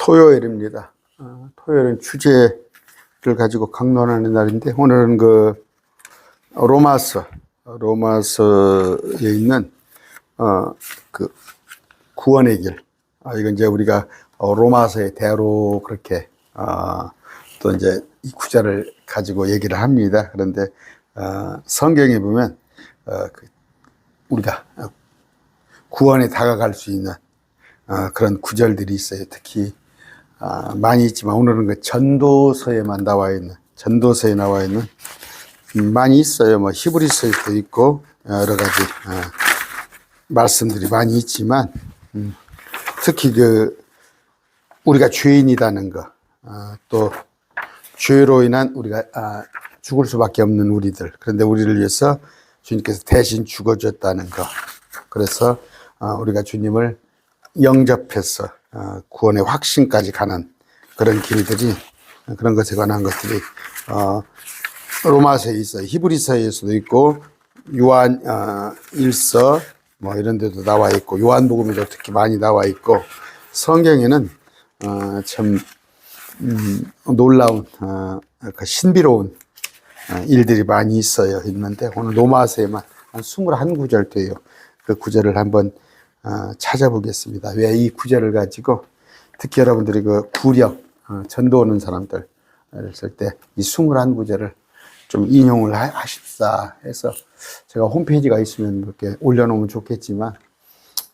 토요일입니다. 토요일은 주제를 가지고 강론하는 날인데, 오늘은 로마서에 있는 그 구원의 길. 이건 이제 우리가 로마서의 대로 그렇게 또 이제 이 구절을 가지고 얘기를 합니다. 그런데 성경에 보면 우리가 구원에 다가갈 수 있는 그런 구절들이 있어요. 특히 많이 있지만 오늘은 그 전도서에만 나와 있는, 전도서에 나와 있는 많이 있어요. 뭐 히브리서에도 있고 여러 가지 말씀들이 많이 있지만 특히 우리가 죄인이라는 거, 또 죄로 인한 우리가 죽을 수밖에 없는 우리들, 그런데 우리를 위해서 주님께서 대신 죽어줬다는 거, 그래서 우리가 주님을 영접해서 구원의 확신까지 가는 그런 길들이, 그런 것에 관한 것들이 로마서에 있어요. 히브리서에서도 있고 요한 일서 뭐 이런 데도 나와 있고 요한복음에도 특히 많이 나와 있고, 성경에는 참 놀라운 신비로운 일들이 많이 있는데, 오늘 로마서에만 한 21구절 돼요. 그 구절을 한번 찾아보겠습니다. 왜 이 구절을 가지고 특히 여러분들이 그 구력, 전도 오는 사람들 했을 때 이 21구절을 좀 인용을 하십사 해서, 제가 홈페이지가 있으면 이렇게 올려놓으면 좋겠지만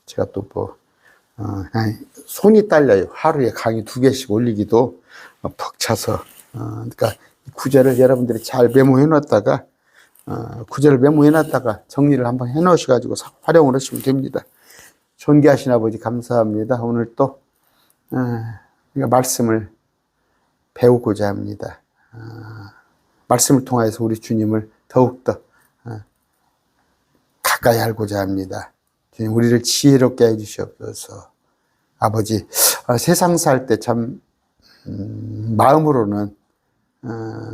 제가 또 손이 딸려요. 하루에 강의 2개씩 올리기도 벅차서. 그러니까 이 구절을 여러분들이 잘 메모해 놨다가 구절을 메모해 놨다가 정리를 한번 해 놓으셔가지고 활용을 하시면 됩니다. 존귀하신 아버지, 감사합니다. 오늘 또 우리가 말씀을 배우고자 합니다. 말씀을 통해서 우리 주님을 더욱더 가까이 알고자 합니다. 주님, 우리를 지혜롭게 해주시옵소서. 아버지, 세상 살 때 참 마음으로는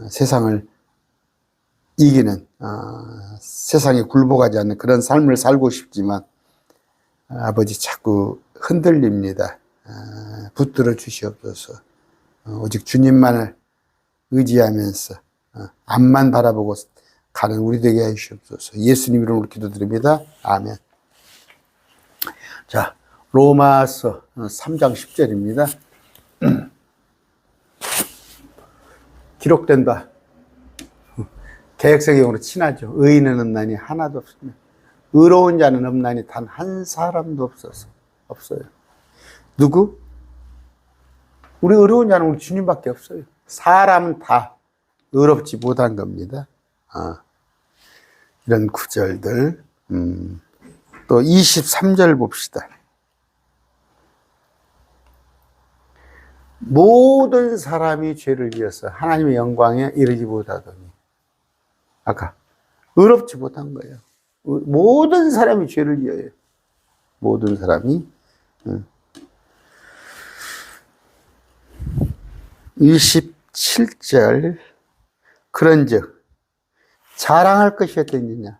세상을 이기는, 세상에 굴복하지 않는 그런 삶을 살고 싶지만 아버지, 자꾸 흔들립니다. 붙들어 주시옵소서. 오직 주님만을 의지하면서 앞만 바라보고 가는 우리 되게 해주시옵소서. 예수님 이름으로 기도드립니다. 아멘. 자, 로마서 3장 10절입니다. 기록된 바, 개역성경으로 친하죠. 의인은 없나니 하나도 없으며 의로운 자는 없나니 단 한 사람도 없어요. 누구? 우리 의로운 자는 우리 주님밖에 없어요. 사람은 다 의롭지 못한 겁니다. 이런 구절들. 또 23절 봅시다. 모든 사람이 죄를 지어서 하나님의 영광에 이르지 못하더니, 아까 의롭지 못한 거예요. 모든 사람이 죄를 지어요. 모든 사람이. 27절. 그런즉 자랑할 것이 어떠느냐?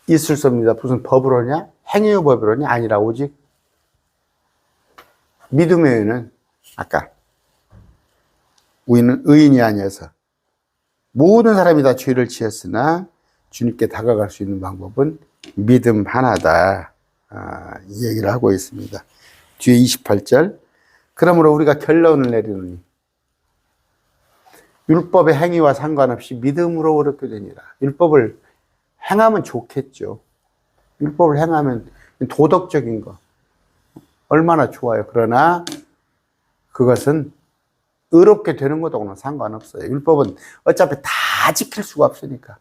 있을 수 없습니다. 무슨 법으로냐? 행위의 법으로냐? 아니라 오직 믿음의 의는, 아까 우리는 의인이 아니어서 모든 사람이 다 죄를 지었으나 주님께 다가갈 수 있는 방법은 믿음 하나다. 이 얘기를 하고 있습니다. 뒤에 28절. 그러므로 우리가 결론을 내리노니 율법의 행위와 상관없이 믿음으로 의롭게 되니라. 율법을 행하면 좋겠죠. 율법을 행하면 도덕적인 거 얼마나 좋아요. 그러나 그것은 의롭게 되는 것하고는 상관없어요. 율법은 어차피 다 지킬 수가 없으니까.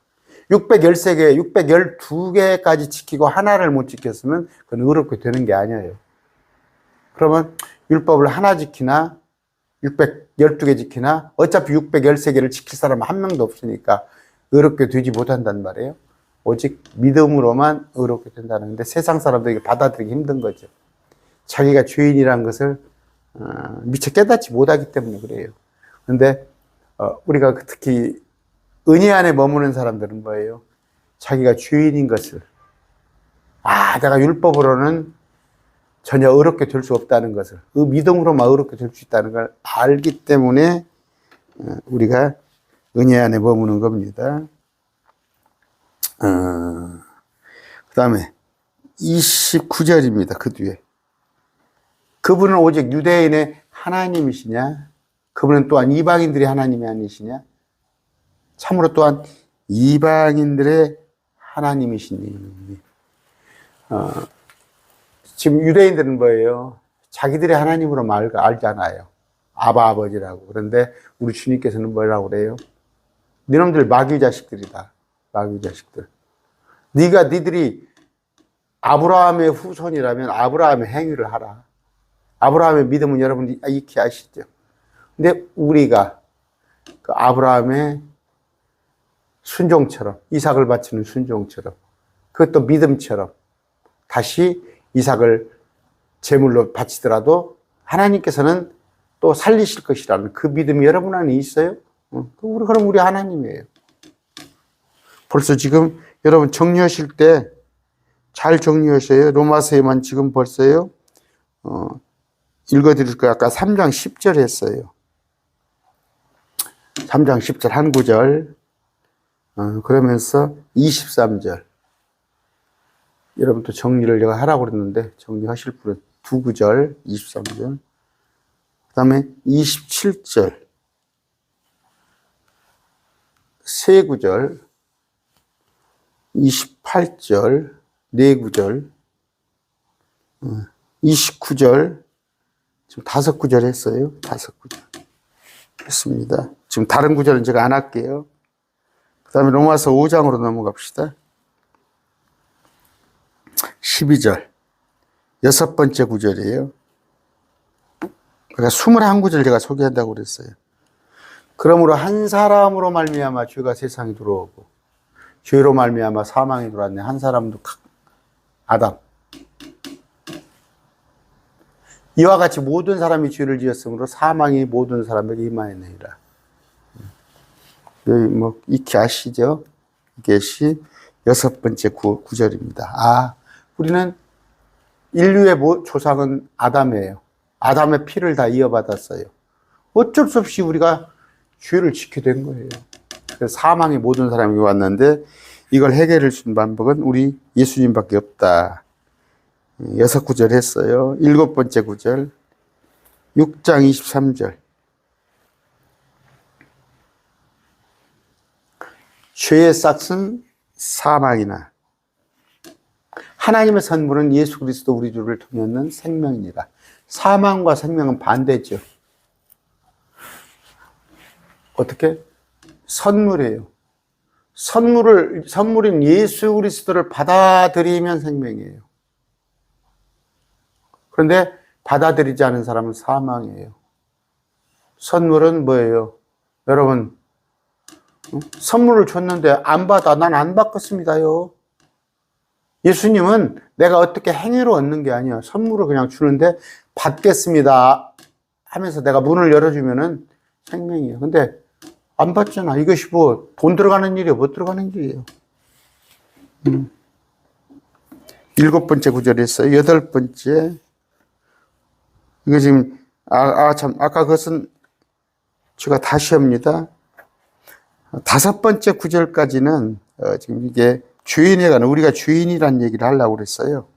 613개, 612개까지 지키고 하나를 못 지켰으면 그건 의롭게 되는 게 아니에요. 그러면 율법을 하나 지키나 612개 지키나 어차피 613개를 지킬 사람은 한 명도 없으니까 의롭게 되지 못한단 말이에요. 오직 믿음으로만 의롭게 된다는데, 세상 사람들에게 받아들이기 힘든 거죠. 자기가 죄인이라는 것을 미처 깨닫지 못하기 때문에 그래요. 그런데 우리가 특히 은혜 안에 머무는 사람들은 뭐예요? 자기가 죄인인 것을, 내가 율법으로는 전혀 어렵게 될 수 없다는 것을, 그 믿음으로만 어렵게 될 수 있다는 걸 알기 때문에 우리가 은혜 안에 머무는 겁니다. 그 다음에 29절입니다. 그 뒤에. 그분은 오직 유대인의 하나님이시냐? 그분은 또한 이방인들의 하나님이 아니시냐? 참으로 또한 이방인들의 하나님이시니. 지금 유대인들은 뭐예요? 자기들의 하나님으로 알잖아요. 아바 아버지라고. 그런데 우리 주님께서는 뭐라고 그래요? 너희들 마귀 자식들이다. 마귀 자식들. 니들이 아브라함의 후손이라면 아브라함의 행위를 하라. 아브라함의 믿음은 여러분이 익히 아시죠? 근데 우리가 그 아브라함의 순종처럼, 이삭을 바치는 순종처럼, 그것도 믿음처럼 다시 이삭을 제물로 바치더라도 하나님께서는 또 살리실 것이라는 그 믿음이 여러분 안에 있어요? 그럼 우리 하나님이에요. 벌써 지금 여러분 정리하실 때 잘 정리하셔요. 로마서에만 지금 벌써요. 읽어드릴 거 아까 3장 10절 했어요. 3장 10절 한 구절. 그러면서 23절. 여러분도 정리를 제가 하라고 그랬는데 정리하실 분은 두 구절, 23절. 그 다음에 27절. 세 구절. 28절. 네 구절. 29절. 지금 5구절 했어요. 5구절. 했습니다. 지금 다른 구절은 제가 안 할게요. 그 다음에 로마서 5장으로 넘어갑시다. 12절. 6번째 구절이에요. 그러니까 21구절 제가 소개한다고 그랬어요. 그러므로 한 사람으로 말미암아 죄가 세상에 들어오고 죄로 말미암아 사망이 들어왔네. 한 사람도 아담. 이와 같이 모든 사람이 죄를 지었으므로 사망이 모든 사람에게 임하였느니라. 여기 뭐 익히 아시죠? 이것이 6번째 구절입니다. 우리는 인류의 조상은 아담이에요. 아담의 피를 다 이어받았어요. 어쩔 수 없이 우리가 죄를 지게 된 거예요. 그래서 사망이 모든 사람에게 왔는데 이걸 해결할 수 있는 방법은 우리 예수님밖에 없다. 6구절 했어요. 7번째 구절. 6장 23절. 죄의 싹은 사망이나 하나님의 선물은 예수 그리스도 우리 주를 통하는 생명이니라. 사망과 생명은 반대죠. 어떻게? 선물이에요. 선물인 예수 그리스도를 받아들이면 생명이에요. 그런데 받아들이지 않은 사람은 사망이에요. 선물은 뭐예요? 여러분, 선물을 줬는데 안 받아. 난 안 받겠습니다요. 예수님은 내가 어떻게 행위로 얻는 게 아니야. 선물을 그냥 주는데 받겠습니다 하면서 내가 문을 열어주면은 생명이에요. 근데 안 받잖아. 이것이 뭐 돈 들어가는 일이에요? 못 들어가는 일이에요? 7번째 구절에 있어요. 8번째. 이거 지금, 아까 그것은 제가 다시 합니다. 5번째 구절까지는, 지금 이게 주인에 관한, 우리가 주인이라는 얘기를 하려고 그랬어요.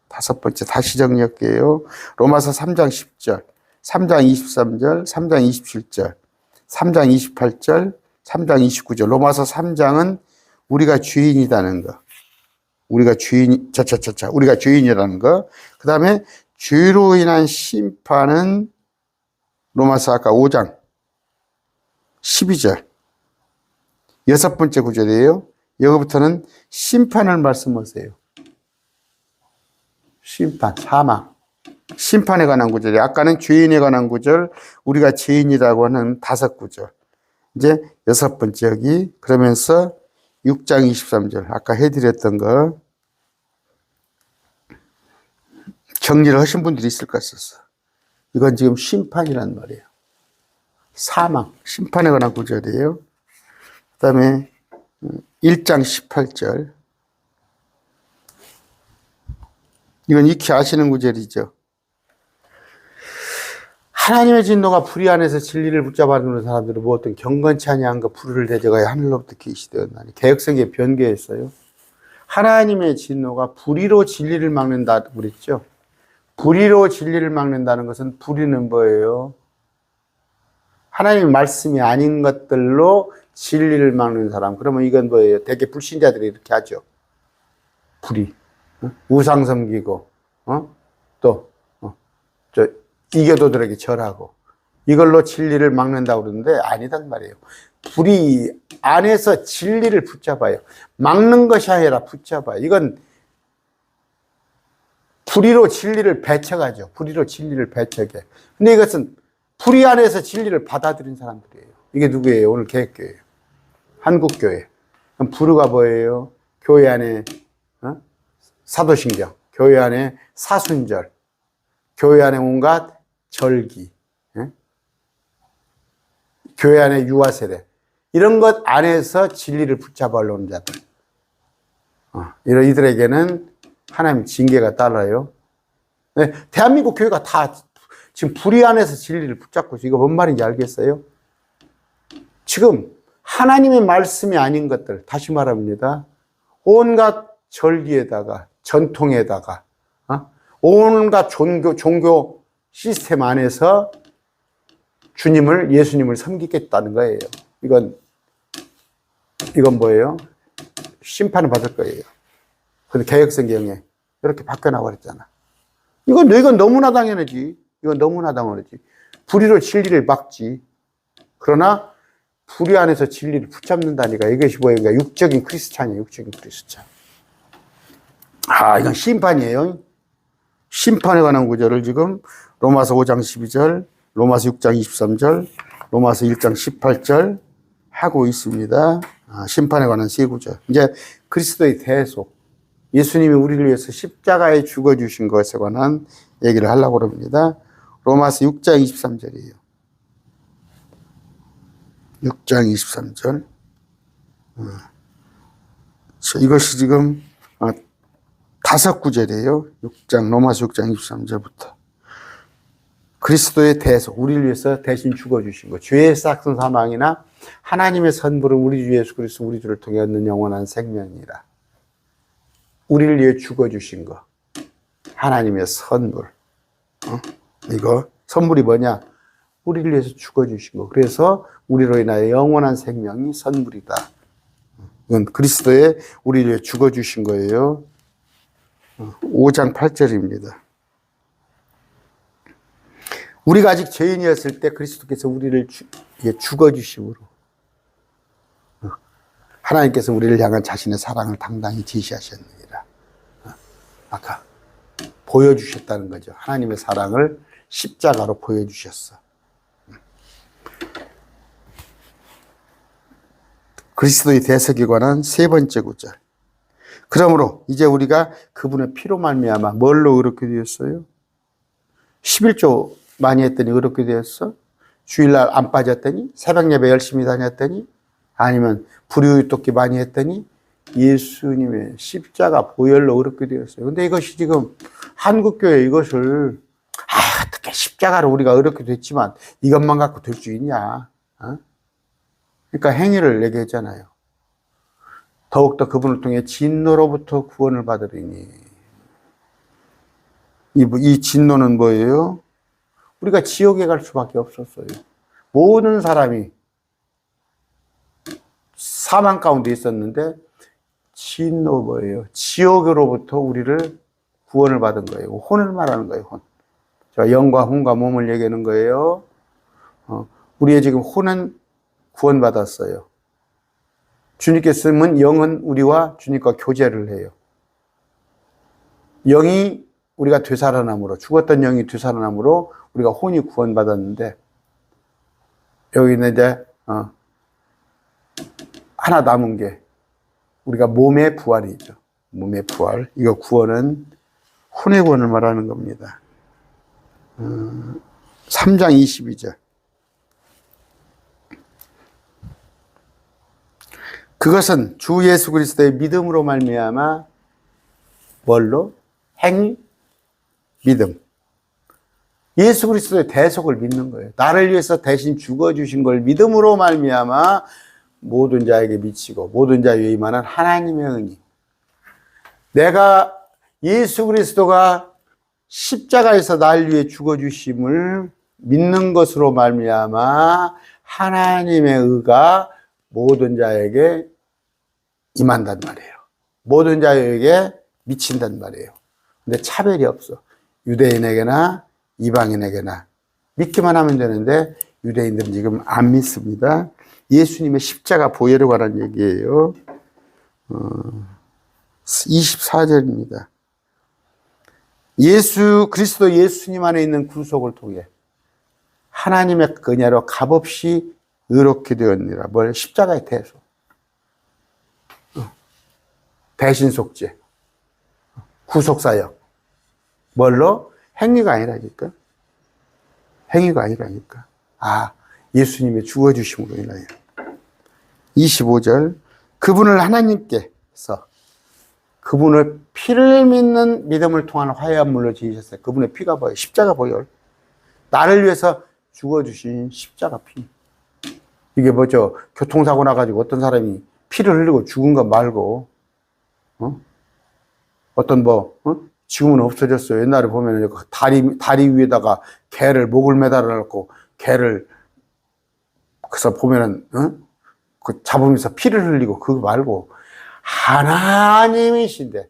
5번째, 다시 정리할게요. 로마서 3장 10절, 3장 23절, 3장 27절, 3장 28절, 3장 29절. 로마서 3장은 우리가 주인이라는 거. 우리가 주인이라는 거. 그 다음에 죄로 인한 심판은 로마서 아까 5장 12절. 6번째 구절이에요. 여기부터는 심판을 말씀하세요. 심판, 사망. 심판에 관한 구절이 아까는 죄인에 관한 구절, 우리가 죄인이라고 하는 5구절. 이제 6번째 여기 그러면서 6장 23절 아까 해드렸던 거 정리를 하신 분들이 있을 것 같았어. 이건 지금 심판이란 말이에요. 사망, 심판에 관한 구절이에요. 그 다음에 1장 18절. 이건 익히 아시는 구절이죠. 하나님의 진노가 불의 안에서 진리를 붙잡아두는 사람들은 뭐 어떤 경건치 아니한 그 불을 대적하여 하늘로부터 계시되었나니. 개혁성에 변개했어요. 하나님의 진노가 불의로 진리를 막는다고 그랬죠. 불의로 진리를 막는다는 것은 불의는 뭐예요? 하나님의 말씀이 아닌 것들로 진리를 막는 사람. 그러면 이건 뭐예요? 대개 불신자들이 이렇게 하죠. 불의. 우상 섬기고, 또, 이교도들에게 절하고. 이걸로 진리를 막는다고 그러는데 아니단 말이에요. 불의 안에서 진리를 붙잡아요. 막는 것이 아니라 붙잡아요. 이건 불의로 진리를 배척하죠. 불의로 진리를 배척해. 근데 이것은 불의 안에서 진리를 받아들인 사람들이에요. 이게 누구예요? 오늘 개혁교회예요. 한국교회. 그럼 불의가 뭐예요? 교회 안에 사도신경, 교회 안에 사순절, 교회 안에 온갖 절기, 교회 안에 유아세례, 이런 것 안에서 진리를 붙잡아 올라오는 자들. 이들에게는 하나님 징계가 따라요. 네, 대한민국 교회가 다 지금 불의 안에서 진리를 붙잡고 있어요. 이거 뭔 말인지 알겠어요? 지금 하나님의 말씀이 아닌 것들, 다시 말합니다. 온갖 절기에다가, 전통에다가, 온갖 종교 시스템 안에서 예수님을 섬기겠다는 거예요. 이건 뭐예요? 심판을 받을 거예요. 근데 개혁성경에 이렇게 바뀌어나와 그랬잖아. 이건 너무나 당연하지. 이건 너무나 당연하지. 불의로 진리를 막지. 그러나 불의 안에서 진리를 붙잡는다니까. 이것이 뭐예요? 그러니까 육적인 크리스찬이에요. 육적인 크리스찬. 이건 심판이에요. 심판에 관한 구절을 지금 로마서 5장 12절, 로마서 6장 23절, 로마서 1장 18절 하고 있습니다. 심판에 관한 세 구절. 이제 그리스도의 대속. 예수님이 우리를 위해서 십자가에 죽어주신 것에 관한 얘기를 하려고 합니다. 로마서 6장 23절이에요. 6장 23절. 이것이 지금 5구절이에요. 로마서 6장 23절부터. 그리스도의 대속, 우리를 위해서 대신 죽어주신 것. 죄의 싹슨 사망이나 하나님의 선물은 우리 주 예수 그리스도 우리 주를 통해 얻는 영원한 생명이라. 우리를 위해 죽어주신 것. 하나님의 선물. 이거 선물이 뭐냐? 우리를 위해서 죽어주신 거. 그래서 우리로 인하여 영원한 생명이 선물이다. 이건 그리스도의 우리를 위해 죽어주신 거예요. 5장 8절입니다. 우리가 아직 죄인이었을 때 그리스도께서 우리를 죽어주심으로 하나님께서 우리를 향한 자신의 사랑을 당당히 제시하셨느니라. 아까 보여주셨다는 거죠. 하나님의 사랑을 십자가로 보여주셨어. 그리스도의 대속에 관한 세 번째 구절. 그러므로 이제 우리가 그분의 피로 말미암아 뭘로 의롭게 되었어요? 11조 많이 했더니 의롭게 되었어? 주일날 안 빠졌더니? 새벽 예배 열심히 다녔더니? 아니면 불의웃돕기 많이 했더니? 예수님의 십자가 보혈로 의롭게 되었어요. 근데 이것이 지금 한국교회 이것을 어떻게 십자가로 우리가 의롭게 됐지만 이것만 갖고 될 수 있냐? 그러니까 행위를 얘기했잖아요. 더욱더 그분을 통해 진노로부터 구원을 받으리니. 이 진노는 뭐예요? 우리가 지옥에 갈 수밖에 없었어요. 모든 사람이 사망 가운데 있었는데 진노 뭐예요? 지옥으로부터 우리를 구원을 받은 거예요. 혼을 말하는 거예요. 혼. 영과 혼과 몸을 얘기하는 거예요. 우리의 지금 혼은 구원받았어요. 주님께서는 영은 우리와 주님과 교제를 해요. 영이 우리가 되살아남으로, 죽었던 영이 되살아남으로 우리가 혼이 구원받았는데, 여기는 이제 하나 남은 게 우리가 몸의 부활이죠. 몸의 부활. 이거 구원은 혼의 구원을 말하는 겁니다. 3장 22절. 그것은 주 예수 그리스도의 믿음으로 말미암아 뭘로? 믿음. 예수 그리스도의 대속을 믿는 거예요. 나를 위해서 대신 죽어주신 걸 믿음으로 말미암아 모든 자에게 미치고 모든 자에 임하는 하나님의 은혜. 내가 예수 그리스도가 십자가에서 날 위해 죽어주심을 믿는 것으로 말미암아 하나님의 의가 모든 자에게 임한단 말이에요. 모든 자에게 미친단 말이에요. 근데 차별이 없어. 유대인에게나 이방인에게나 믿기만 하면 되는데 유대인들은 지금 안 믿습니다. 예수님의 십자가 보혈에 관한 얘기예요. 24절입니다. 예수 그리스도 예수님 안에 있는 구속을 통해 하나님의 은혜로 값없이 의롭게 되었느니라. 뭘? 십자가의 대속, 대신속죄, 구속사역. 뭘로? 행위가 아니라니까. 행위가 아니라니까. 아, 예수님의 죽어주심으로 인하여. 25절. 그분을 하나님께서 그분을 피를 믿는 믿음을 통한 화해한 물로 지으셨어요. 그분의 피가 뭐예요? 십자가 보혈. 나를 위해서 죽어주신 십자가 피. 이게 뭐죠? 교통사고 나가지고 어떤 사람이 피를 흘리고 죽은 거 말고, 어떤 지금은 없어졌어요. 옛날에 보면 다리 위에다가 개를, 목을 매달아 놓고 개를, 그래서 보면은, 그 잡으면서 피를 흘리고 그거 말고, 하나님이신데,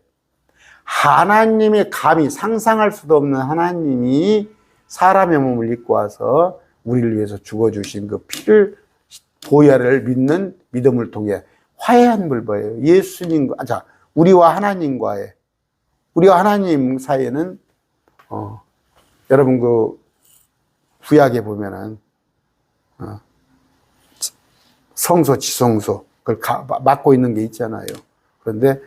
하나님이 감히 상상할 수도 없는 하나님이 사람의 몸을 입고 와서 우리를 위해서 죽어주신 그 피를, 보혈을 믿는 믿음을 통해 화해한 물보예요. 예수님과, 우리와 하나님과의, 우리와 하나님 사이에는, 여러분 그 구약에 보면은, 성소, 지성소, 그걸 맡고 있는 게 있잖아요. 그런데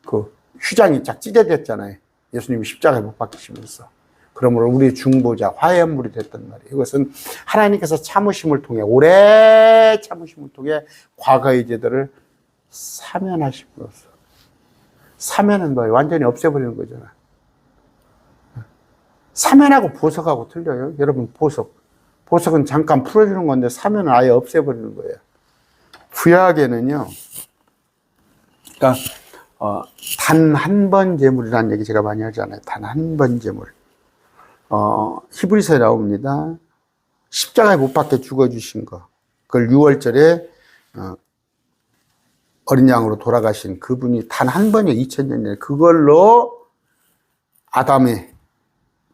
그 휘장이 쫙 찢어졌잖아요. 예수님이 십자가에 못 박히시면서. 그러므로 우리의 중보자, 화해물이 됐단 말이에요. 이것은 하나님께서 참으심을 통해, 오래 참으심을 통해 과거의 죄들을 사면하심으로써. 사면은 뭐예요? 완전히 없애버리는 거잖아. 사면하고 보석하고 틀려요. 여러분, 보석은 잠깐 풀어주는 건데 사면은 아예 없애버리는 거예요. 구약에는요, 그러니까 단 한 번 제물이라는 얘기 제가 많이 하잖아요. 단 한 번 제물. 히브리서에 나옵니다. 십자가에 못 박혀 죽어주신 거. 그걸 6월절에 어린 양으로 돌아가신 그분이 단 한 번이요. 2000년 전에. 그걸로 아담의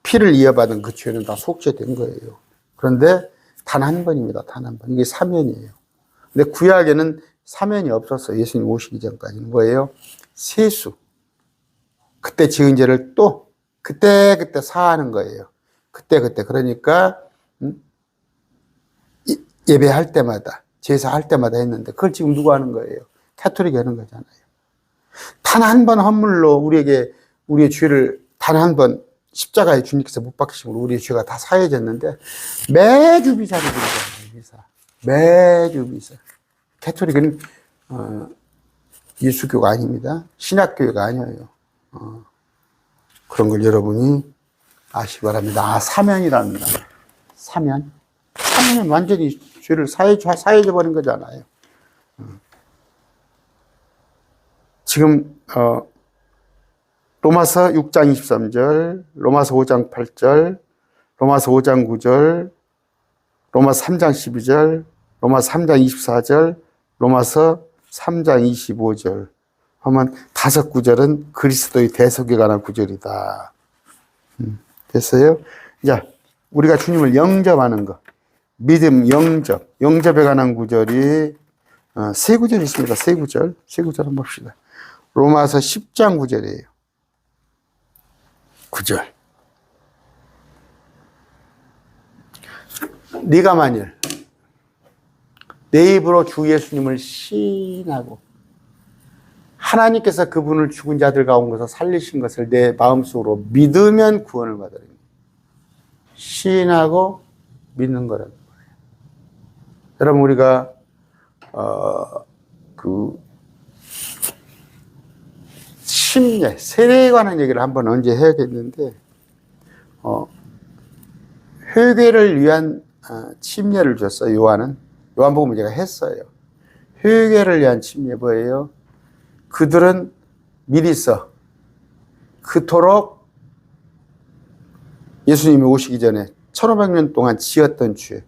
피를 이어받은 그 죄는 다 속죄된 거예요. 그런데 단 한 번입니다. 단 한 번. 이게 사면이에요. 근데 구약에는 사면이 없었어요. 예수님 오시기 전까지는. 뭐예요? 세수. 그때 지은 죄를 또 그때 사하는 거예요. 그때. 그러니까 예배할 때마다, 제사할 때마다 했는데 그걸 지금 누가 하는 거예요? 가톨릭이 하는 거잖아요. 단 한 번 헌물로 우리의 죄를 단 한 번 십자가에 주님께서 못 박히심으로 우리의 죄가 다 사해졌는데 매주 비사를 드리잖아요. 비사. 매주 비사. 가톨릭은 예수교가 아닙니다. 신학교가 아니에요. 그런 걸 여러분이 아시기 바랍니다. 사면이라는 말. 사면은 완전히 죄를 사해져 버린 거잖아요. 지금 로마서 6장 23절, 로마서 5장 8절, 로마서 5장 9절, 로마서 3장 12절, 로마서 3장 24절, 로마서 3장 25절 하면 5구절은 그리스도의 대속에 관한 구절이다. 됐어요? 자, 우리가 주님을 영접하는 것, 믿음, 영접에 관한 구절이 3구절 있습니다. 3구절 한번 봅시다. 로마서 10장 9절이에요. 9절. 네가 만일 내 입으로 주 예수님을 시인하고 하나님께서 그분을 죽은 자들 가운데서 살리신 것을 내 마음속으로 믿으면 구원을 받으리니. 시인하고 믿는 거라는 거예요. 여러분, 우리가 심례, 세례에 관한 얘기를 한번 언제 해야겠는데, 회개를 위한 침례를 줬어요. 요한은. 요한복음을 제가 했어요. 회개를 위한 침례 뭐예요? 그들은 미리서 그토록 예수님이 오시기 전에 1500년 동안 지었던 죄,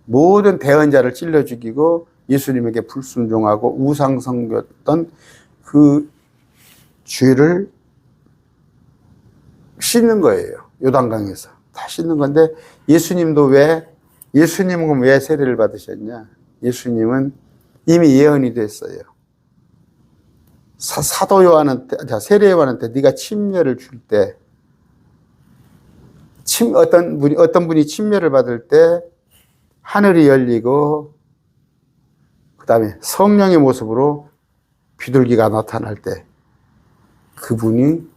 모든 대언자를 찔러 죽이고 예수님에게 불순종하고 우상 섬겼던 그 죄를 씻는 거예요. 요단강에서 다 씻는 건데, 예수님은 왜 세례를 받으셨냐? 예수님은 이미 예언이 됐어요. 사도 요한한테, 세례 요한한테 네가 침례를 줄 때, 어떤 분이 침례를 받을 때 하늘이 열리고 그 다음에 성령의 모습으로 비둘기가 나타날 때 그분이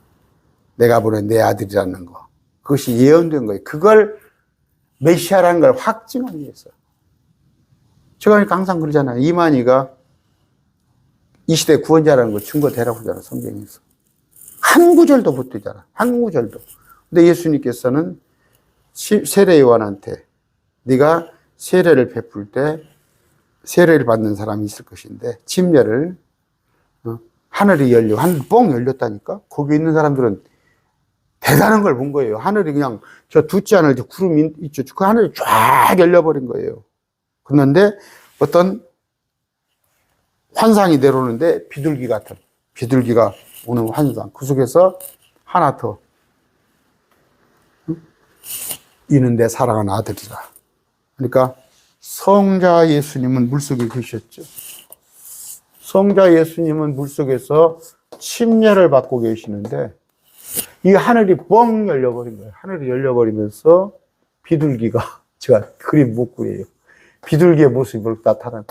내가 보낸 내 아들이라는 거, 그것이 예언된 거예요. 그걸 메시아라는 걸 확증하기 위해서. 제가 항상 그러잖아요. 이만희가 이 시대 구원자라는 걸 증거대라고 하잖아, 성경에서. 한 구절도 못 되잖아. 한 구절도. 근데 예수님께서는 세례 요한한테 네가 세례를 베풀 때 세례를 받는 사람이 있을 것인데, 침례를 하늘이 열리고, 하늘이 뻥 열렸다니까? 거기 있는 사람들은 대단한 걸 본 거예요. 하늘이 그냥 저 두째 하늘, 저 구름이 있죠. 그 하늘이 쫙 열려버린 거예요. 그런데 어떤 환상이 내려오는데 비둘기가 오는 환상. 그 속에서 하나 더. 이는 내 사랑하는 아들이라. 그러니까 성자 예수님은 물속에 계셨죠. 성자 예수님은 물속에서 침례를 받고 계시는데, 이 하늘이 뻥 열려버린 거예요. 하늘이 열려버리면서 비둘기가, 제가 그림 못 구해요. 비둘기의 모습을 나타나고,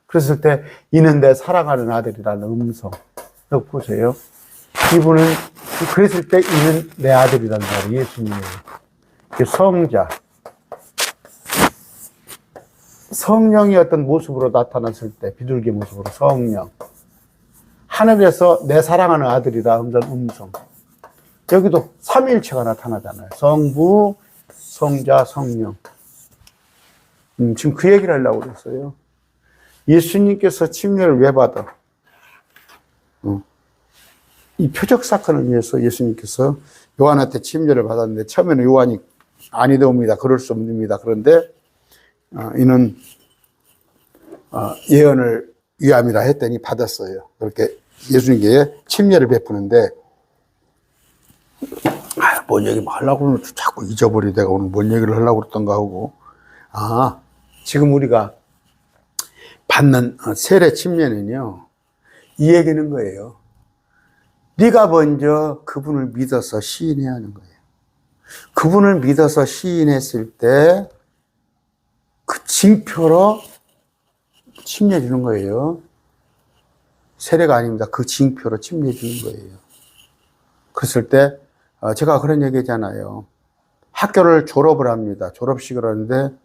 그랬을 때 이는 내 사랑하는 아들이라는 음성. 여기 보세요. 이분은 그랬을 때 이는 내 아들이라는 말이 예수님이에요. 성자, 성령이 어떤 모습으로 나타났을 때, 비둘기 모습으로 성령, 하늘에서 내 사랑하는 아들이라 하는 음성. 여기도 삼위일체가 나타나잖아요. 성부, 성자, 성령. 지금 그 얘기를 하려고 그랬어요. 예수님께서 침례를 왜 받아? 이 표적 사건을 위해서 예수님께서 요한한테 침례를 받았는데, 처음에는 요한이 아니되옵니다, 그럴 수 없습니다. 그런데 이는 예언을 위함이라 했더니 받았어요. 그렇게 예수님께 침례를 베푸는데, 뭔 얘기 하려고 그러면 자꾸 잊어버리고, 내가 오늘 뭔 얘기를 하려고 그랬던가 하고. 지금 우리가 받는 세례 침례는요, 이 얘기는 거예요. 네가 먼저 그분을 믿어서 시인해야 하는 거예요. 그분을 믿어서 시인했을 때 그 징표로 침례 주는 거예요. 세례가 아닙니다. 그 징표로 침례 주는 거예요. 그랬을 때 제가 그런 얘기 했잖아요. 학교를 졸업을 합니다. 졸업식을 하는데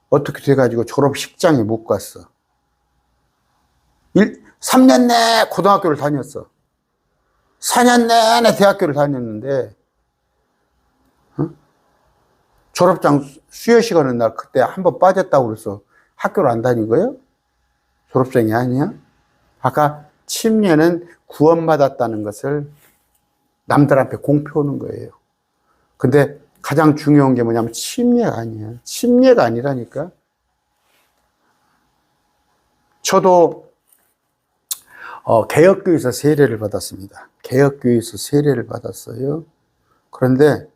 어떻게 돼가지고 졸업식장에 못 갔어. 3년 내내 고등학교를 다녔어. 4년 내내 대학교를 다녔는데, 졸업장 수여식 하는 날 그때 한번 빠졌다고 그래서 학교를 안 다닌 거예요? 졸업생이 아니야? 아까 침례는 구원받았다는 것을 남들한테 공표하는 거예요. 근데 가장 중요한 게 뭐냐면 침례가 아니야. 침례가 아니라니까. 저도 개혁교회에서 세례를 받았습니다. 개혁교회에서 세례를 받았어요. 그런데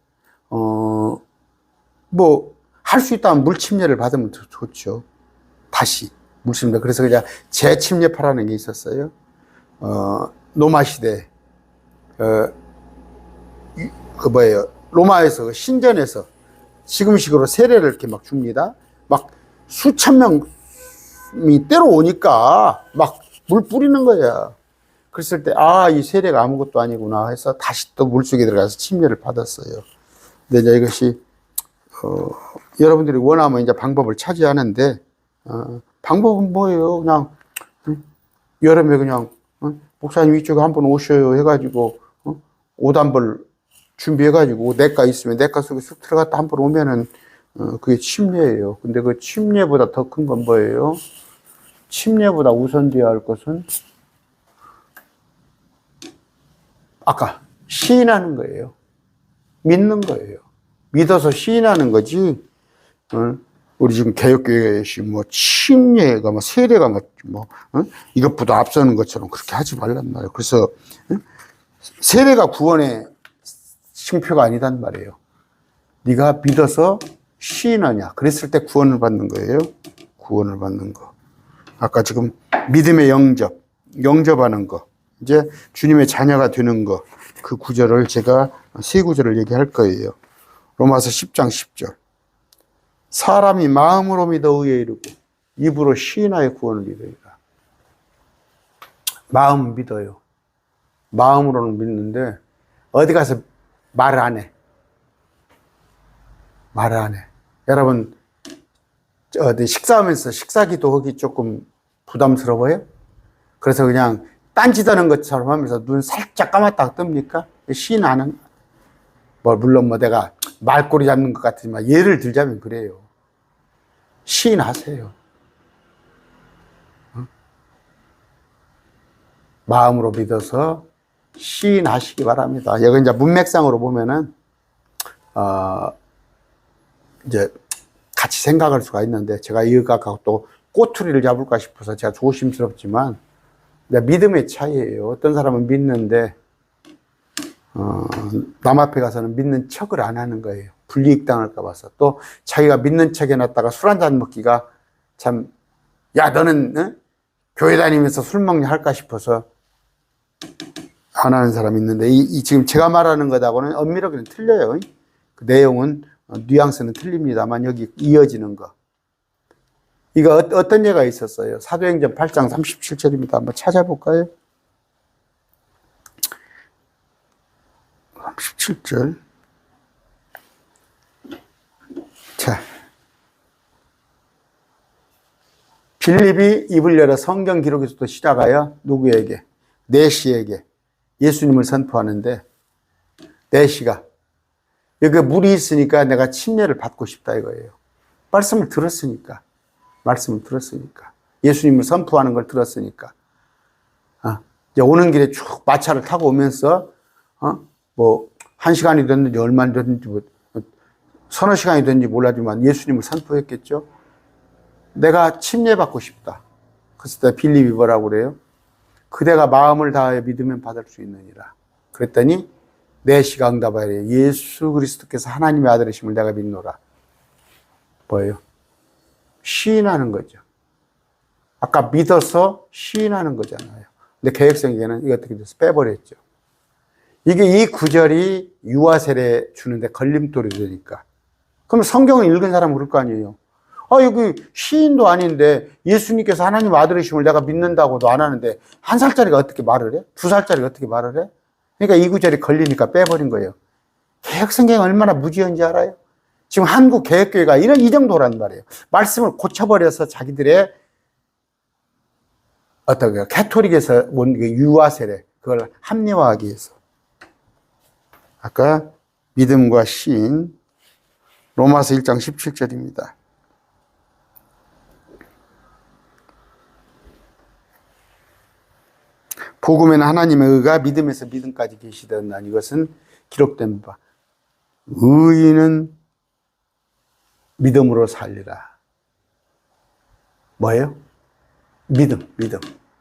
할 수 있다면 물침례를 받으면 더 좋죠. 다시 물침례. 그래서 그냥 재침례파라는 게 있었어요. 로마 시대 로마에서 신전에서 지금식으로 세례를 이렇게 막 줍니다. 막 수천 명이 때로 오니까 막 물 뿌리는 거야. 그랬을 때 이 세례가 아무것도 아니구나 해서 다시 또 물속에 들어가서 침례를 받았어요. 근데 이제 이것이 여러분들이 원하면 이제 방법을 차지하는데, 방법은 뭐예요? 그냥 여름에 그냥 목사님 이쪽에 한번 오셔요 해가지고 옷 한 벌 준비해가지고 내과 있으면 내과 속에 쑥 들어갔다 한 번 오면은 그게 침례예요. 근데 그 침례보다 더 큰 건 뭐예요? 침례보다 우선되어야 할 것은 아까 시인하는 거예요. 믿는 거예요. 믿어서 시인하는 거지. 우리 지금 개혁교회에 뭐 침례가 뭐 세례가 뭐 이것보다 앞서는 것처럼 그렇게 하지 말란 말이에요. 그래서 세례가 구원의 징표가 아니단 말이에요. 네가 믿어서 시인하냐. 그랬을 때 구원을 받는 거예요. 구원을 받는 거. 아까 지금 믿음의 영접하는 거. 이제 주님의 자녀가 되는 거. 그 구절을 제가 세 구절을 얘기할 거예요. 로마서 10장 10절. 사람이 마음으로 믿어 의에 이르고 입으로 시인하여 구원을 이루리라. 마음 믿어요. 마음으로는 믿는데 어디 가서 말을 안 해. 말을 안 해. 여러분 식사하면서 식사기도 하기 조금 부담스러워요? 그래서 그냥 딴짓하는 것처럼 하면서 눈 살짝 감았다가 뜹니까? 시인하는 물론 내가 말꼬리 잡는 것 같지만 예를 들자면 그래요. 시인하세요. 마음으로 믿어서 시인하시기 바랍니다. 여기 이제 문맥상으로 보면은 이제 같이 생각할 수가 있는데 제가 이거 갖고 또 꼬투리를 잡을까 싶어서 제가 조심스럽지만 믿음의 차이예요. 어떤 사람은 믿는데 남 앞에 가서는 믿는 척을 안 하는 거예요. 불이익 당할까 봐서. 또 자기가 믿는 척 해놨다가 술 한잔 먹기가 참, 야 너는 교회 다니면서 술 먹냐 할까 싶어서 안 하는 사람이 있는데 지금 제가 말하는 것하고는 엄밀하게는 틀려요. 그 내용은 뉘앙스는 틀립니다만 여기 이어지는 거. 이거 어떤 예가 있었어요? 사도행전 8장 37절입니다. 한번 찾아볼까요? 37절. 자. 빌립이 입을 열어 성경 기록에서부터 시작하여 누구에게? 내시에게 예수님을 선포하는데 내시가 여기 물이 있으니까 내가 침례를 받고 싶다 이거예요. 말씀을 들었으니까. 예수님을 선포하는 걸 들었으니까. 이제 오는 길에 쭉 마차를 타고 오면서, 뭐, 1시간이 됐는지 얼마나 됐는지, 서너 시간이 됐는지 몰라지만 예수님을 선포했겠죠? 내가 침례받고 싶다. 그랬을 때 빌립이 뭐라고 그래요? 그대가 마음을 다하여 믿으면 받을 수 있느니라. 그랬더니, 내시가 응답하여 예수 그리스도께서 하나님의 아들이심을 내가 믿노라. 뭐예요? 시인하는 거죠. 아까 믿어서 시인하는 거잖아요. 근데 개혁성에는 이거 어떻게 돼서 빼버렸죠. 이게 이 구절이 유아 세례 주는데 걸림돌이 되니까. 그럼 성경을 읽은 사람은 그럴 거 아니에요. 여기 시인도 아닌데 예수님께서 하나님 아들이심을 내가 믿는다고도 안 하는데 1살짜리가 어떻게 말을 해? 2살짜리가 어떻게 말을 해? 그러니까 이 구절이 걸리니까 빼버린 거예요. 개혁성경이 얼마나 무지한지 알아요? 지금 한국 개혁교회가 이 정도란 말이에요. 말씀을 고쳐버려서 자기들의 캐토릭에서 온 유아 세례, 그걸 합리화하기 위해서. 아까 믿음과 시인, 로마서 1장 17절입니다. 복음에는 하나님의 의가 믿음에서 믿음까지 계시던 이것은 기록된 바. 의인은 믿음으로 살리라. 뭐예요? 믿음.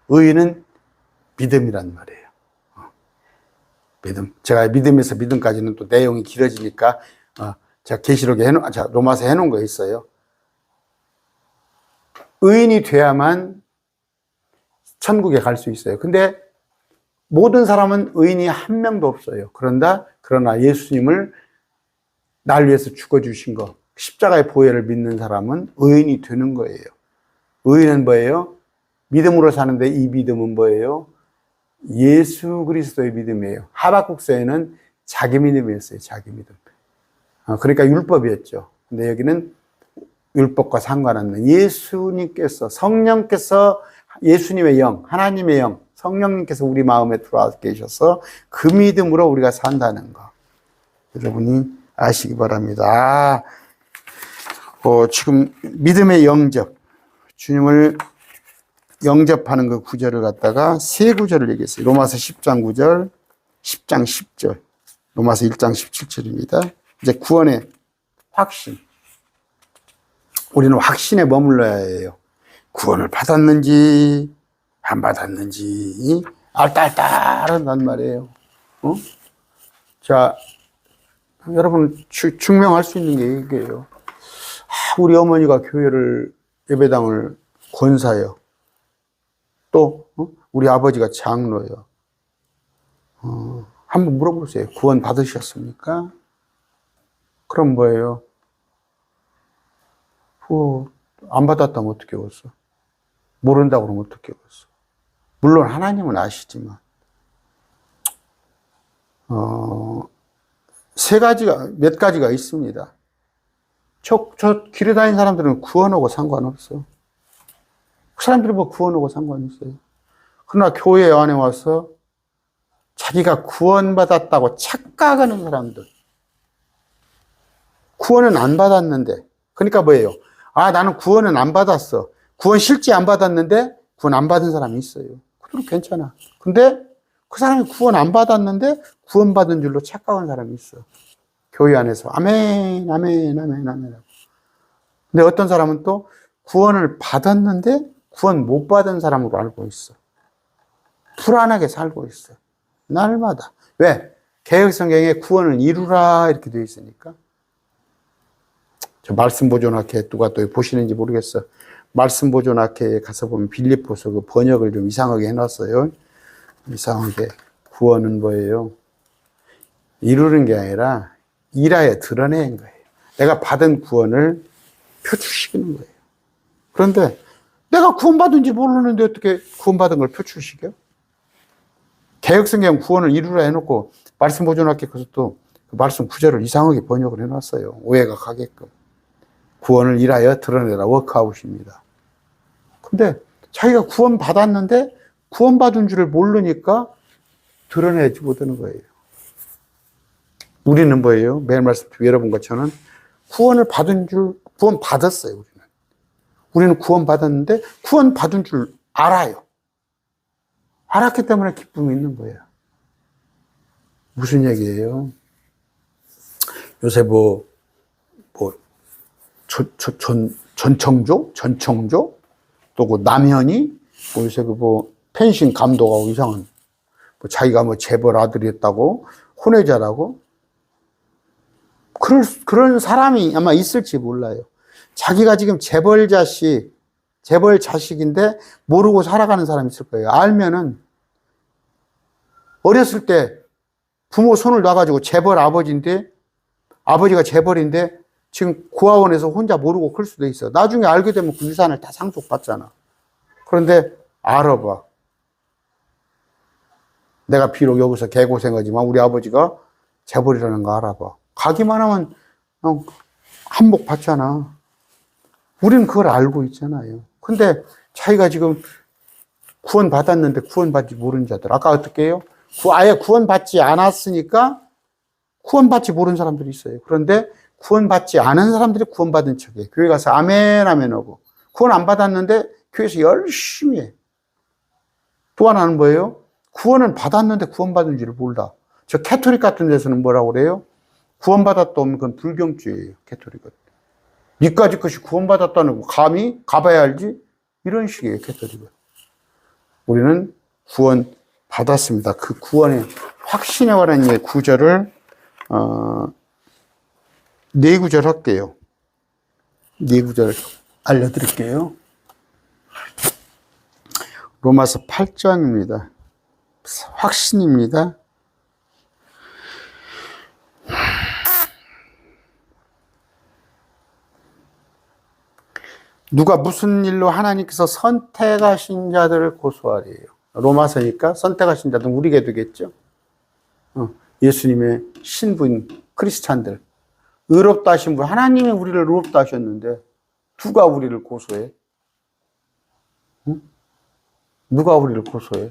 의인은 믿음이란 말이에요. 믿음. 제가 믿음에서 믿음까지는 또 내용이 길어지니까, 제가 계시록에 로마서 해놓은 거 있어요. 의인이 돼야만 천국에 갈 수 있어요. 근데 모든 사람은 의인이 한 명도 없어요. 그러나 예수님을 날 위해서 죽어주신 거, 십자가의 보혈을 믿는 사람은 의인이 되는 거예요. 의인은 뭐예요? 믿음으로 사는데 이 믿음은 뭐예요? 예수 그리스도의 믿음이에요. 하박국서에는 자기 믿음이었어요. 자기 믿음. 그러니까 율법이었죠. 근데 여기는 율법과 상관없는 예수님께서, 성령께서 예수님의 영, 하나님의 영, 성령님께서 우리 마음에 들어와 계셔서 그 믿음으로 우리가 산다는 거. 여러분이 아시기 바랍니다. 지금 믿음의 영접, 주님을 영접하는 그 구절을 갖다가 세 구절을 얘기했어요. 로마서 10장 9절, 10장 10절, 로마서 1장 17절입니다. 이제 구원의 확신. 우리는 확신에 머물러야 해요. 구원을 받았는지 안 받았는지 알딸딸한단 말이에요. 자, 여러분 증명할 수 있는 게 이게요. 우리 어머니가 교회를 예배당을 권사요. 또 우리 아버지가 장로요. 한번 물어보세요. 구원 받으셨습니까? 그럼 뭐예요? 안 받았다면 어떻게 웃어? 모른다고 그러면 어떻게 웃어? 물론 하나님은 아시지만 몇 가지가 있습니다. 저 길에 다니는 사람들은 구원하고 상관없어. 그 사람들이 뭐 구원하고 상관있어요. 그러나 교회 안에 와서 자기가 구원받았다고 착각하는 사람들. 구원은 안 받았는데. 그러니까 뭐예요? 나는 구원은 안 받았어. 구원 실제 안 받았는데 구원 안 받은 사람이 있어요. 그래도 괜찮아. 근데 그 사람이 구원 안 받았는데 구원 받은 줄로 착각한 사람이 있어. 교회 안에서 아멘, 아멘, 아멘, 아멘. 근데 어떤 사람은 또 구원을 받았는데 구원 못 받은 사람으로 알고 있어. 불안하게 살고 있어. 날마다. 왜? 개혁성경에 구원을 이루라 이렇게 되어 있으니까. 저 말씀 보존학회 누가 또 보시는지 모르겠어. 말씀 보존학회에 가서 보면 빌립보서 그 번역을 좀 이상하게 해놨어요. 이상하게. 구원은 뭐예요? 이루는 게 아니라 일하여 드러내는 거예요. 내가 받은 구원을 표출시키는 거예요. 그런데 내가 구원받은지 모르는데 어떻게 구원받은 걸 표출시켜? 개혁성경 구원을 이루라 해놓고 말씀 보존학회 가서 또 그 말씀 구절을 이상하게 번역을 해놨어요. 오해가 가게끔. 구원을 일하여 드러내라. 워크아웃입니다. 근데 자기가 구원받았는데 구원받은 줄을 모르니까 드러내지 못하는 거예요. 우리는 뭐예요? 매일 말씀 여러분 것처럼 구원을 받은 줄, 구원 받았어요, 우리는 구원 받았는데 구원 받은 줄 알아요. 알았기 때문에 기쁨이 있는 거예요. 무슨 얘기예요? 요새 전청조? 또 그 남현이, 요새 펜싱 감독하고 이상한, 자기가 재벌 아들이었다고, 혼외자라고. 그런 사람이 아마 있을지 몰라요. 자기가 지금 재벌 자식인데 모르고 살아가는 사람이 있을 거예요. 알면은, 어렸을 때 부모 손을 놔가지고 재벌 아버지가 재벌인데 지금 고아원에서 혼자 모르고 클 수도 있어. 나중에 알게 되면 그 유산을 다 상속받잖아. 그런데 알아봐. 내가 비록 여기서 개고생하지만 우리 아버지가 재벌이라는 거 알아봐. 가기만 하면 한몫 받잖아. 우리는 그걸 알고 있잖아요. 근데 자기가 지금 구원 받았는데 구원 받지 모르는 자들. 아까 어떻게 해요? 아예 구원 받지 않았으니까 구원 받지 모르는 사람들이 있어요. 그런데 구원 받지 않은 사람들이 구원 받은 척해. 교회 가서 아멘 아멘 하고. 구원 안 받았는데 교회에서 열심히 해. 또 하나는 뭐예요? 구원은 받았는데 구원 받은 줄을 몰라. 저 캐토릭 같은 데서는 뭐라고 그래요? 구원 받았다 하면 그건 불경주의예요. 캐토릭은. 니까지 것이 구원 받았다는 거 감히 가봐야 알지? 이런 식이에요. 캐토릭은. 우리는 구원 받았습니다. 그 구원의 확신에 관한 구절을 네 구절 할게요. 네 구절 알려드릴게요. 로마서 8장입니다. 확신입니다. 누가 무슨 일로 하나님께서 선택하신 자들을 고소하리에요. 로마서니까 선택하신 자들은 우리게 되겠죠. 예수님의 신부인 크리스찬들. 의롭다 하신 분, 하나님이 우리를 의롭다 하셨는데 누가 우리를 고소해? 누가 우리를 고소해?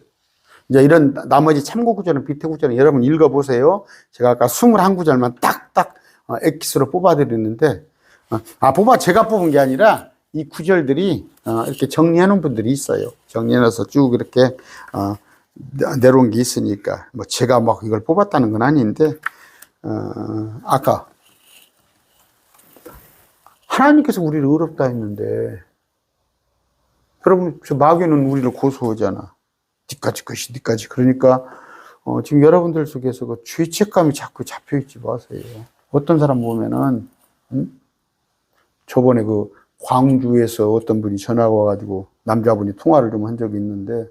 이제 이런 나머지 참고 구절은 비태 구절은 여러분 읽어보세요. 제가 아까 21구절만 딱딱 엑기스로 뽑아드렸는데 뽑아 제가 뽑은 게 아니라 이 구절들이 이렇게 정리해 놓은 분들이 있어요. 정리해 놔서 쭉 이렇게 내려온 게 있으니까 뭐 제가 막 이걸 뽑았다는 건 아닌데 아까 하나님께서 우리를 의롭다 했는데 여러분 저 마귀는 우리를 고소하잖아. 니까지 것이 니까지. 그러니까 지금 여러분들 속에서 그 죄책감이 자꾸 잡혀 있지 마세요. 어떤 사람 보면은 저번에 그 광주에서 어떤 분이 전화가 와가지고 남자분이 통화를 좀 한 적이 있는데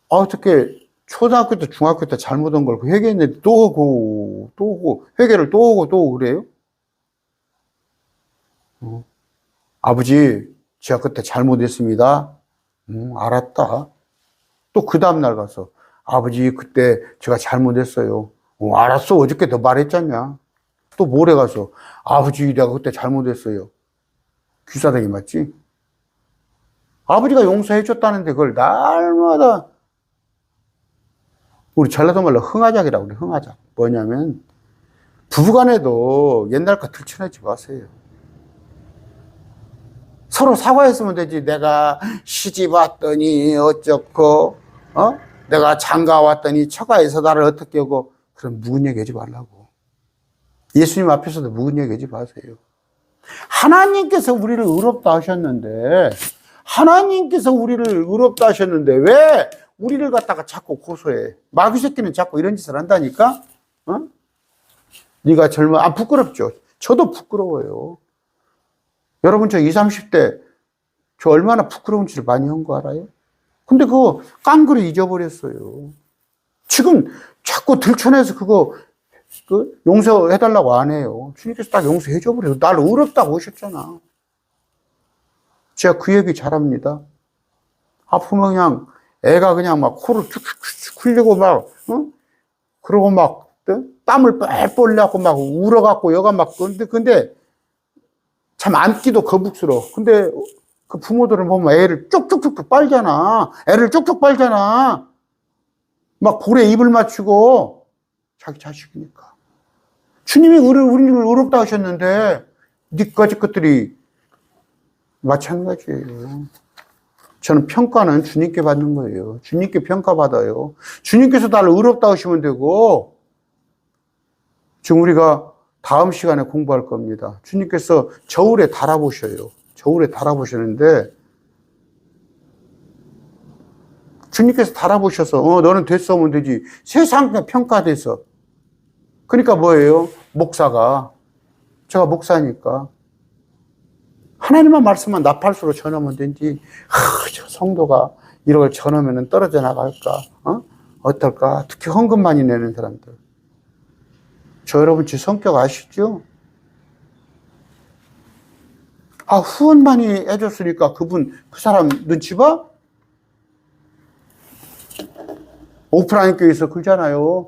어떻게 초등학교 때 중학교 때 잘못한 걸 회개했는데 또 오고 회개를 또 오고 그래요? 아버지 제가 그때 잘못했습니다. 알았다. 또 그 다음날 가서 아버지 그때 제가 잘못했어요. 알았어. 어저께 너 말했잖냐. 또 모레 가서 아버지 내가 그때 잘못했어요. 귀사대기 맞지? 아버지가 용서해 줬다는데 그걸 날마다 우리 전라도 말로 흥하작이라고 그래. 흥하작. 뭐냐면 부부간에도 옛날 거 들춰내지 마세요. 서로 사과했으면 되지. 내가 시집 왔더니 어쩌고 내가 장가 왔더니 처가에서 나를 어떻게 하고 그럼 묵은 얘기 하지 말라고. 예수님 앞에서도 묵은 얘기 하지 마세요. 하나님께서 우리를 의롭다 하셨는데 왜 우리를 갖다가 자꾸 고소해? 마귀 새끼는 자꾸 이런 짓을 한다니까? 네가 젊어. 부끄럽죠? 저도 부끄러워요. 여러분 저 20, 30대 저 얼마나 부끄러운 짓을 많이 한 거 알아요? 근데 그거 깡그리 잊어버렸어요. 지금 자꾸 들춰내서 그거 용서해달라고 안 해요. 주님께서 딱 용서해줘버려요. 날 의롭다고 하셨잖아. 제가 그 얘기 잘합니다. 아프면 그냥 애가 그냥 막 코를 쭉쭉 흘리고 막 그러고 막 땀을 뻘뻘 나고 막 울어갖고 여가 막 근데 참 안기도 거북스러워. 근데 그 부모들은 보면 애를 쪽쪽쪽 빨잖아. 애를 쪽쪽 빨잖아. 막 볼에 입을 맞추고 자기 자식이니까. 주님이 우리를 의롭다 하셨는데 니까지 것들이 마찬가지예요. 저는 평가는 주님께 받는 거예요. 주님께 평가받아요. 주님께서 나를 의롭다 하시면 되고 지금 우리가 다음 시간에 공부할 겁니다. 주님께서 저울에 달아보셔요. 저울에 달아보시는데 주님께서 달아보셔서 너는 됐어 하면 되지. 세상 평가돼서. 그러니까 뭐예요? 목사가 제가 목사니까 하나님만 말씀만 나팔수로 전하면 되지. 저 성도가 이런 걸 전하면 떨어져 나갈까? 어떨까? 특히 헌금 많이 내는 사람들. 저 여러분 제 성격 아시죠? 후원 많이 해줬으니까 그 사람 눈치 봐? 오프라인 교회에서 그러잖아요.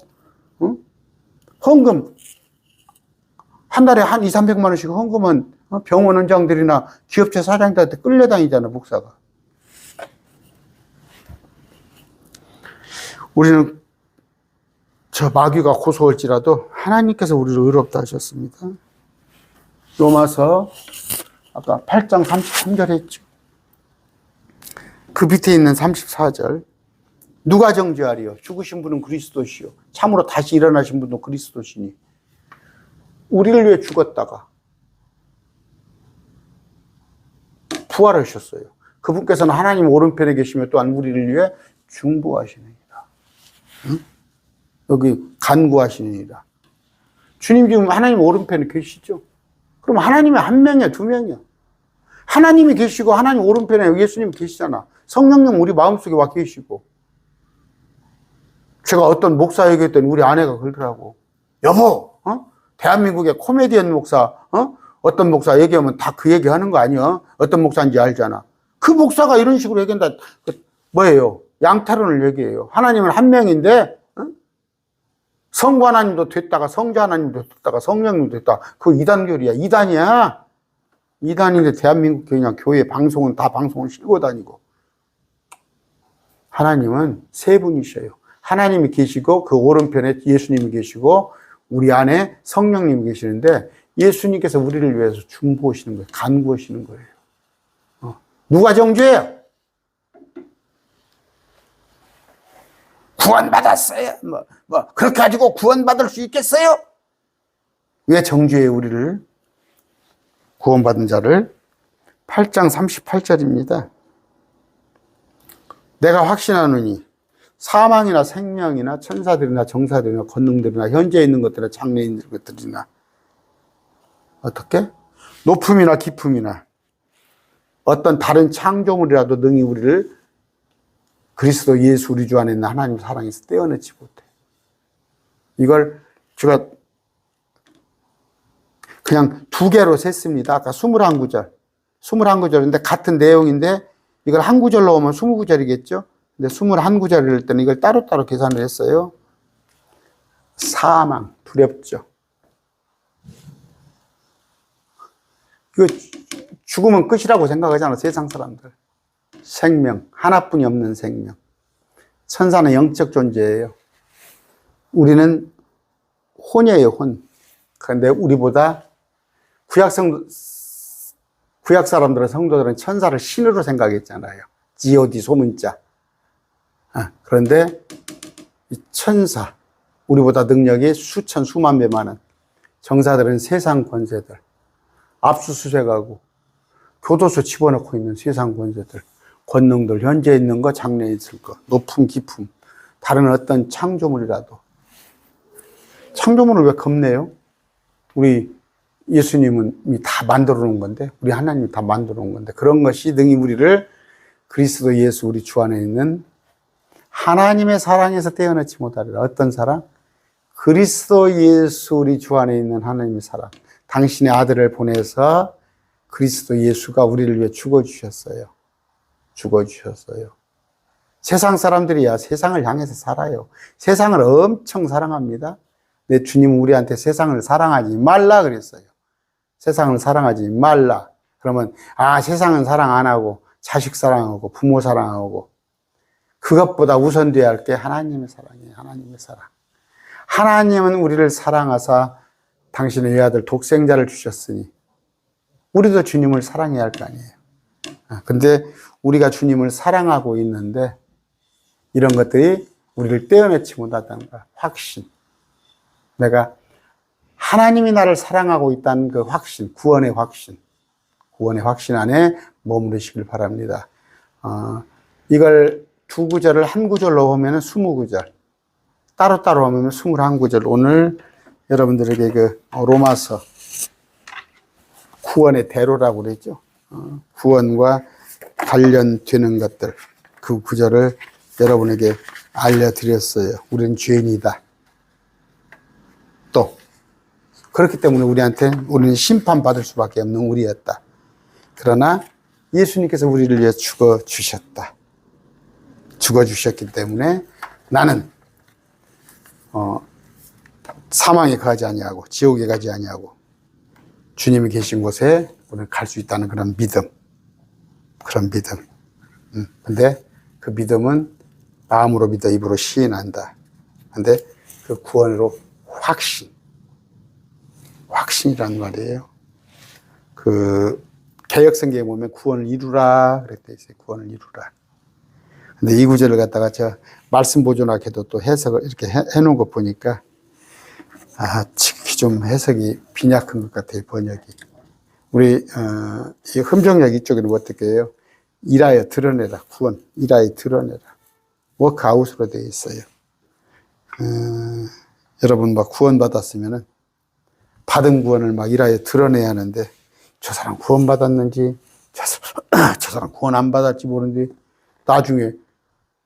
헌금 한 달에 한 2, 300만 원씩 헌금은 병원 원장들이나 기업체 사장들한테 끌려다니잖아, 목사가. 우리는 저 마귀가 고소할지라도 하나님께서 우리를 의롭다 하셨습니다. 로마서 아까 8장 33절 했죠. 그 밑에 있는 34절. 누가 정죄하리요? 죽으신 분은 그리스도시요. 참으로 다시 일어나신 분도 그리스도시니. 우리를 위해 죽었다가 부활하셨어요. 그분께서는 하나님 오른편에 계시며 또한 우리를 위해 중보하시느니라. 여기 간구하시느니라. 주님 지금 하나님 오른편에 계시죠? 그럼 하나님이 한 명이야, 두 명이야? 하나님이 계시고 하나님 오른편에 예수님 계시잖아. 성령님 우리 마음속에 와 계시고. 제가 어떤 목사 얘기했더니 우리 아내가 그러더라고. 여보, 대한민국의 코미디언 목사, 어떤 목사 얘기하면 다 그 얘기 하는 거 아니야? 어떤 목사인지 알잖아. 그 목사가 이런 식으로 얘기한다. 뭐예요? 양타론을 얘기해요. 하나님은 한 명인데, 성부 하나님도 됐다가 성자 하나님도 됐다가 성령님도 됐다가 그거 이단교리야. 이단이야. 이단인데 대한민국 그냥 교회 방송은 다 방송을 싣고 다니고. 하나님은 세 분이셔요. 하나님이 계시고 그 오른편에 예수님이 계시고 우리 안에 성령님이 계시는데 예수님께서 우리를 위해서 중보하시는 거예요. 간구하시는 거예요. 누가 정죄해요? 구원받았어요? 그렇게 가지고 구원받을 수 있겠어요? 왜 정죄해요, 우리를? 구원받은 자를. 8장 38절입니다. 내가 확신하노니 사망이나 생명이나 천사들이나 정사들이나 권능들이나 현재 있는 것들이나 장래 있는 것들이나 어떻게? 높음이나 깊음이나 어떤 다른 창조물이라도 능히 우리를 그리스도 예수 우리 주 안에 있는 하나님 사랑에서 떼어내지 못해. 이걸 제가 그냥 두 개로 셌습니다. 아까 21구절. 21구절인데 같은 내용인데 이걸 한 구절로 오면 20구절이겠죠? 근데 21구절일 때는 이걸 따로따로 계산을 했어요. 사망, 두렵죠. 이거 죽으면 끝이라고 생각하잖아, 세상 사람들. 생명, 하나뿐이 없는 생명. 천사는 영적 존재예요. 우리는 혼이에요, 혼. 그런데 우리보다 구약 사람들은, 성도들은 천사를 신으로 생각했잖아요. G.O.D. 소문자. 그런데 이 천사, 우리보다 능력이 수천, 수만 배 많은 정사들은 세상 권세들, 압수수색하고 교도소 집어넣고 있는 세상 권세들, 권능들, 현재 있는 거, 장래에 있을 거, 높음, 깊음, 다른 어떤 창조물이라도. 창조물을 왜 겁내요? 우리 예수님은 다 만들어 놓은 건데, 우리 하나님이 다 만들어 놓은 건데, 그런 것이 능히 우리를 그리스도 예수 우리 주 안에 있는 하나님의 사랑에서 떼어내지 못하리라. 어떤 사랑? 그리스도 예수 우리 주 안에 있는 하나님의 사랑. 당신의 아들을 보내서 그리스도 예수가 우리를 위해 죽어주셨어요. 죽어주셨어요. 세상 사람들이야 세상을 향해서 살아요. 세상을 엄청 사랑합니다. 내 주님은 우리한테 세상을 사랑하지 말라 그랬어요. 세상을 사랑하지 말라. 그러면 세상은 사랑 안 하고 자식 사랑하고 부모 사랑하고 그것보다 우선돼야 할 게 하나님의 사랑이에요. 하나님의 사랑. 하나님은 우리를 사랑하사 당신의 외아들 독생자를 주셨으니 우리도 주님을 사랑해야 할 거 아니에요. 근데 우리가 주님을 사랑하고 있는데 이런 것들이 우리를 떼어내지 못한다는 거야. 확신. 내가 하나님이 나를 사랑하고 있다는 그 확신, 구원의 확신. 구원의 확신 안에 머무르시길 바랍니다. 이걸 두 구절을 한 구절로 보면 20구절. 따로따로 하면 21구절. 오늘 여러분들에게 그 로마서 구원의 대로라고 그랬죠. 구원과 관련되는 것들. 그 구절을 여러분에게 알려드렸어요. 우리는 죄인이다. 또 그렇기 때문에 우리는 심판받을 수밖에 없는 우리였다. 그러나 예수님께서 우리를 위해 죽어주셨다. 죽어주셨기 때문에 나는 사망에 가지 아니하고 지옥에 가지 아니하고 주님이 계신 곳에 우리는 갈 수 있다는 그런 믿음. 그런 믿음. 근데 그 믿음은 마음으로 믿어 입으로 시인한다. 근데 그 구원으로 확신. 확신이란 말이에요. 그 개역성경에 보면 구원을 이루라 그랬대 있어요. 구원을 이루라. 근데 이 구절을 갖다가 저 말씀 보존학회도 또 해석을 이렇게 해놓은 거 보니까 지극히 좀 해석이 빈약한 것 같아요. 번역이. 우리 이 흠정역 이쪽에는 어떻게 해요? 일하여 드러내라. 구원. 일하여 드러내라. 워크아웃으로 되어 있어요. 여러분 막 구원 받았으면은 받은 구원을 막 일하여 드러내야 하는데 저 사람 구원 받았는지 저 사람 구원 안 받았지 모르는데 나중에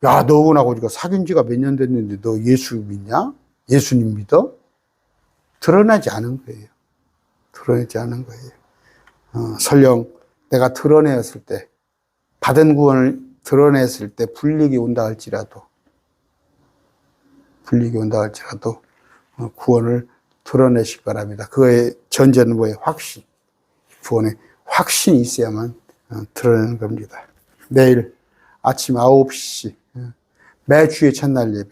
야 너하고 우리가 사귄 지가 몇 년 됐는데 너 예수 믿냐? 예수님 믿어? 드러나지 않은 거예요. 드러내지 않은 거예요. 설령 내가 드러내었을 때 받은 구원을 드러냈을 때 불이익이 온다 할지라도 구원을 드러내시기 바랍니다. 그거의 전제는 뭐예요? 확신. 구원에 확신이 있어야만 드러내는 겁니다. 내일 아침 9시 매주의 첫날 예배.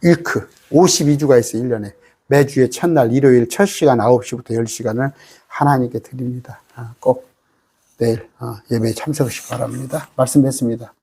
일크 52주가 있어요. 1년에. 매주의 첫날 일요일 첫 시간 9시부터 10시간을 하나님께 드립니다. 꼭 내일 예배에 참석하시기 바랍니다. 말씀 뵙습니다.